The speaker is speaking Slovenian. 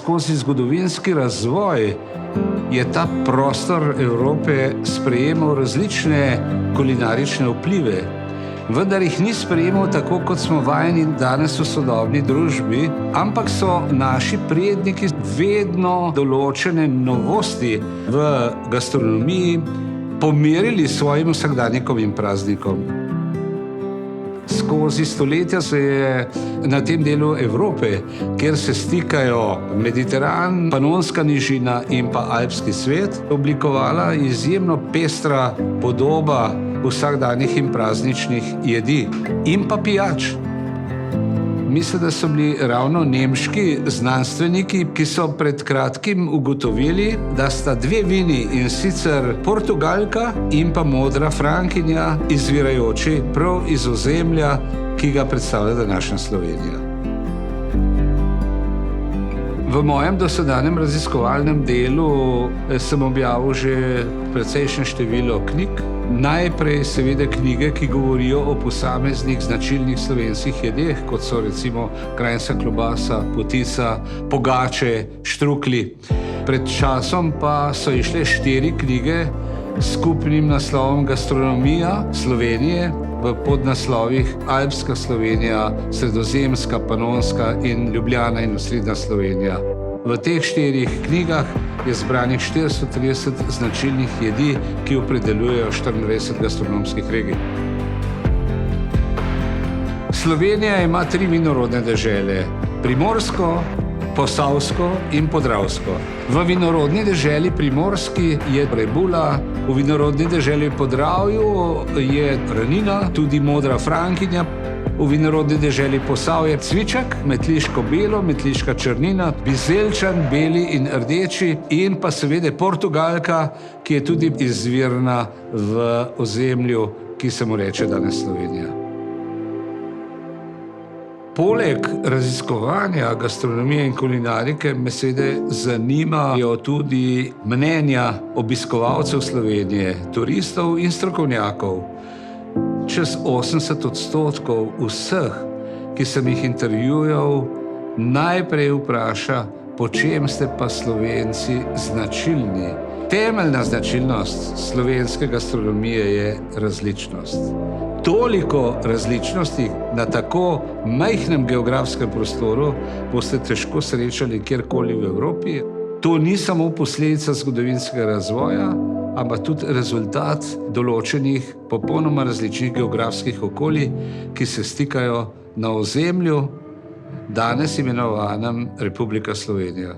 skozi zgodovinski razvoj je ta prostor Evrope sprejemal različne kulinarične vplive, vendar jih ni sprejemal tako, kot smo vajeni danes v sodobni družbi, ampak so naši predniki vedno določene novosti v gastronomiji pomerili svojim vsakdanjikom in praznikom. Skozi stoletja se je na tem delu Evrope, kjer se stikajo Mediteran, Panonska nižina in pa Alpski svet, oblikovala izjemno pestra podoba vsakdanjih in prazničnih jedi in pa pijač. Mislim, da so bili ravno nemški znanstveniki, ki so pred kratkim ugotovili, da sta dve vini, in sicer Portugalka in pa modra frankinja, izvirajoči prav iz ozemlja, ki ga predstavlja današnja Slovenija. V mojem dosedanjem raziskovalnem delu sem objavil že precejšnje število knjig. Najprej seveda knjige, ki govorijo o posameznih značilnih slovenskih jedeh, kot so recimo kranjska klobasa, potica, pogače, štrukli. Pred časom pa so izšle 4 knjige s skupnim naslovom Gastronomija Slovenije v podnaslovih Alpska Slovenija, Sredozemska, Panonska in Ljubljana in osrednja Slovenija. V teh 4 knjigah je zbranih 430 značilnih jedi, ki opredeljujejo 24 gastronomskih regij. Slovenija ima 3 vinorodne dežele: Primorsko, Posavsko in Podravsko. V vinorodni deželi Primorski je rebula, v vinorodni deželi Podravju je ranina, tudi modra frankinja. V vinorodni deželi Posavje cviček, metliško belo, metliška črnina, bizeljčan, beli in rdeči in pa seveda Portugalka, ki je tudi izvirna v ozemlju, ki se mu reče danes Slovenija. Poleg raziskovanja gastronomije in kulinarike me seveda zanimajo tudi mnenja obiskovalcev Slovenije, turistov in strokovnjakov. Čez 80% vseh, ki sem jih intervjuval, najprej vpraša, po čem ste pa Slovenci značilni. Temeljna značilnost slovenske gastronomije je različnost. Toliko različnosti na tako majhnem geografskem prostoru boste težko srečali kjerkoli v Evropi. To ni samo posledica zgodovinskega razvoja, ampak tudi rezultat določenih popolnoma različnih geografskih okolij, ki se stikajo na ozemlju, danes imenovanem Republika Slovenija.